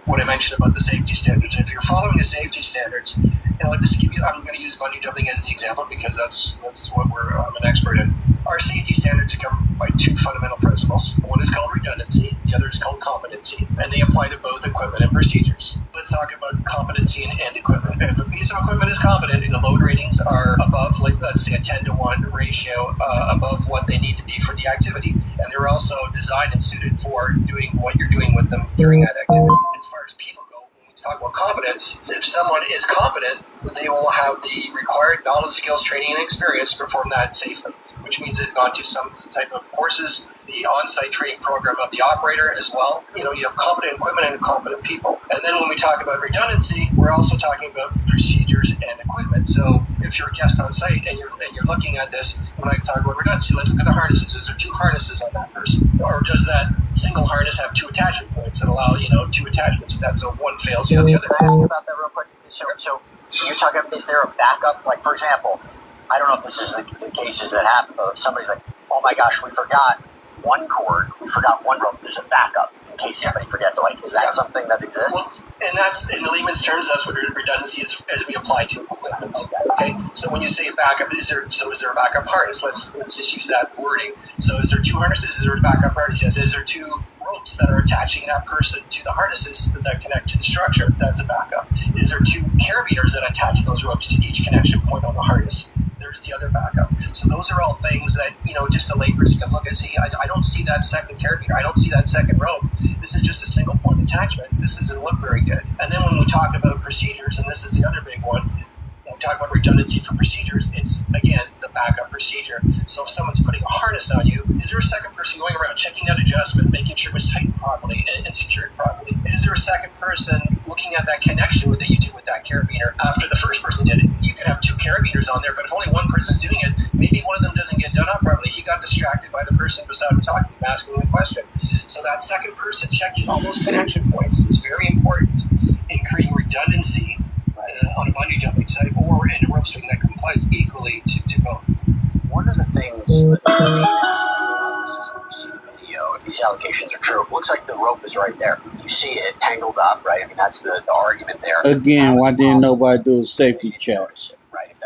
what I mentioned about the safety standards. If you're following the safety standards, and I'll just give you, I'm going to use bungee jumping as the example because that's what I'm an expert in. Our safety standards come by two fundamental principles. One is called redundancy, the other is called competency, and they apply to both equipment and procedures. Let's talk about competency and equipment. If a piece of equipment is competent and the load ratings are above, like let's say a 10-to-1 ratio, above what they need to be for the activity, and they're also designed and suited for doing what you're doing with them during that activity. As far as people go, when we talk about competence, if someone is competent, they will have the required knowledge, skills, training, and experience to perform that safely, which means they've gone to some type of courses, the on-site training program of the operator as well. You have competent equipment and competent people. And then when we talk about redundancy, we're also talking about procedures and equipment. So if you're a guest on site and you're looking at this, when I talk about redundancy, let's look at the harnesses. Is there two harnesses on that person? Or does that single harness have two attachment points that allow, two attachments to that? So if one fails, you have the other. Can I ask you about that real quick? So You're talking, is there a backup? Like, for example, I don't know if this is the cases that happen, but if somebody's like, oh my gosh, we forgot one cord, we forgot one rope, there's a backup in case somebody forgets it. Like, is that something that exists? Well, and that's, in layman's terms, that's what redundancy is as we apply to equipment. Okay, so when you say backup, is there a backup harness? Let's just use that wording. So is there two harnesses? Is there a backup harness? Yes. Is there two ropes that are attaching that person to the harnesses that connect to the structure? That's a backup. Is there two carabiners that attach those ropes to each connection point on the harness? There's the other backup. So those are all things that, just a layperson can look and see, I don't see that second carabiner. I don't see that second rope. This is just a single point attachment. This doesn't look very good. And then when we talk about procedures, and this is the other big one, when we talk about redundancy for procedures, it's, again, the backup procedure. So if someone's putting a harness on you, is there a second person going around checking that adjustment, making sure it's tightened properly and secured properly? Is there a second person looking at that connection that you did with that carabiner after the first person did it? You could have two carabiners on there, but if only one person's doing it, maybe one of them doesn't get done up properly. He got distracted by the person beside him talking, asking him a question. So that second person checking all those connection points is very important in creating redundancy on a bungee jumping site or in a rope swing that complies equally to both. One of the things that this is when you see the video, if these allegations are true, it looks like the rope is right there. You see it tangled up, right? I mean, that's the argument there. Again, why didn't nobody do a safety check? Right, if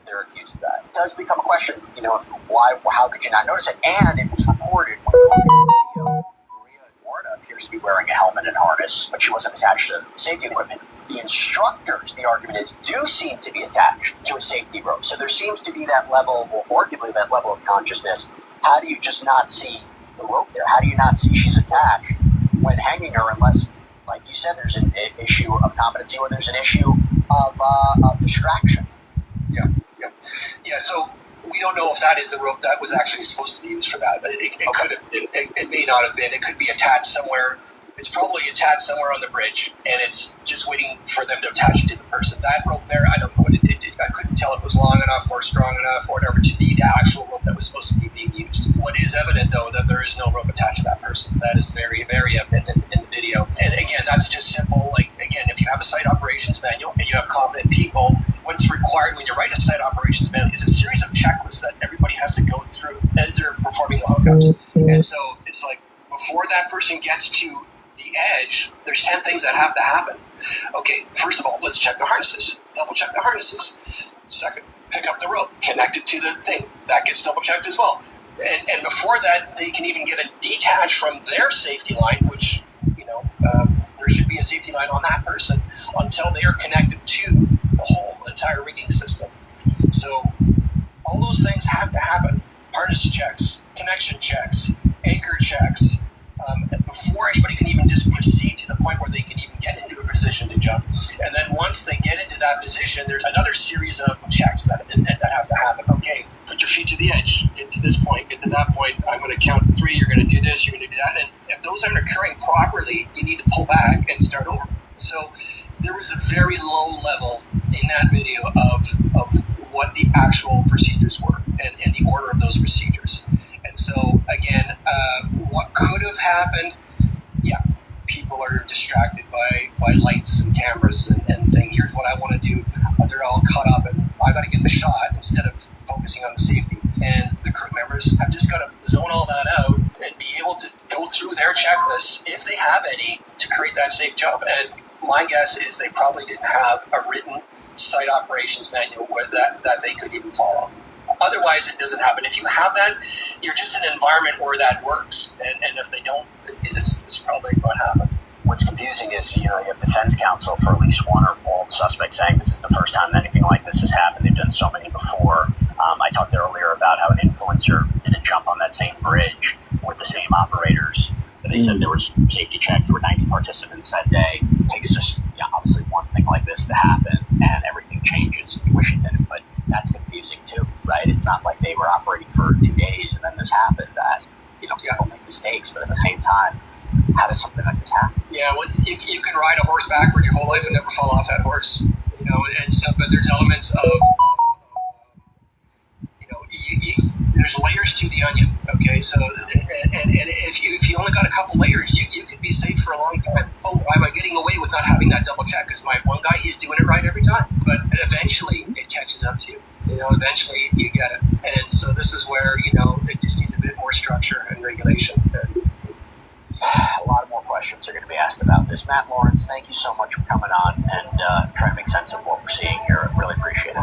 they're accused of that. It does become a question, how could you not notice it? And it was reported when you look at the video, Maria Eduarda appears to be wearing a helmet and harness, but she wasn't attached to the safety equipment. The instructors, the argument is, do seem to be attached to a safety rope. So there seems to be that level, or arguably that level of consciousness. How do you just not see the rope there? How do you not see she's attached when hanging her unless, like you said, there's an issue of competency or there's an issue of distraction? Yeah, so we don't know if that is the rope that was actually supposed to be used for that. It could have, it may not have been. It could be attached somewhere. It's probably attached somewhere on the bridge, and it's just waiting for them to attach it to the person. That rope there, I don't know what it did. I couldn't tell if it was long enough or strong enough or whatever to be the actual rope that was supposed to be being used. What is evident, though, that there is no rope attached to that person. That is very, very evident in the video. And again, that's just simple. Like, again, if you have a site operations manual and you have competent people, what's required when you write a site operations manual is a series of checklists that everybody has to go through as they're performing the hookups. And so it's like, before that person gets to the edge, there's 10 things that have to happen. Okay, first of all, let's check the harnesses. Double check the harnesses. Second, pick up the rope, connect it to the thing. That gets double checked as well. And before that, they can even get it detached from their safety line, which, there should be a safety line on that person until they are connected to the whole entire rigging system. So all those things have to happen. Harness checks, connection checks, anchor checks, before anybody can even just proceed to the point where they can even get into a position to jump. And then once they get into that position, there's another series of checks that have to happen. Okay, put your feet to the edge, get to this point, get to that point, I'm going to count 3, you're going to do this, you're going to do that. And if those aren't occurring properly, you need to pull back and start over. So there was a very low level in that video of what the actual procedures were and the order of those procedures. And so, again, what could have happened, people are distracted by lights and cameras and saying, here's what I want to do. They're all caught up and I got to get the shot instead of focusing on the safety. And the crew members have just got to zone all that out and be able to go through their checklists, if they have any, to create that safe jump. And my guess is they probably didn't have a written site operations manual where that they could even follow. Otherwise, it doesn't happen. If you have that, you're just in an environment where that works. And if they don't, it's probably what happened. What's confusing is, you have defense counsel for at least one or all the suspects saying this is the first time anything like this has happened. They've done so many before. I talked earlier about how an influencer did a jump on that same bridge with the same operators. And they said there was safety checks. There were 90 participants that day. It takes just obviously one thing like this to happen, and everything changes. You wish it didn't, but that's confusing too, right? It's not like they were operating for 2 days and then this happened. That people make mistakes, but at the same time, how does something like this happen? Yeah, well, you can ride a horse backward your whole life and never fall off that horse, and so, but there's elements of, there's layers to the onion, okay? So, and if you only got a couple layers, you could be safe for a long time. Oh, Why am I getting away with not having that double check? Because my one guy, he's doing it right every time. But eventually, it catches up to you. Eventually you get it. And so this is where, it just needs a bit more structure and regulation. A lot of more questions are going to be asked about this. Matt Lawrence, thank you so much for coming on and trying to make sense of what we're seeing here. I really appreciate it.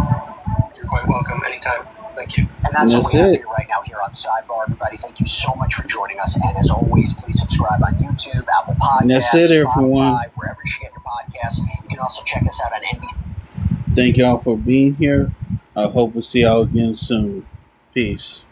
You're quite welcome. Anytime. Thank you. And that's what we have here right now here on Sidebar. Everybody, thank you so much for joining us. And as always, please subscribe on YouTube, Apple Podcasts, And that's it, everyone. Spotify, wherever you get your podcasts. You can also check us out on NBC. Thank y'all for being here. I hope we'll see y'all again soon. Peace.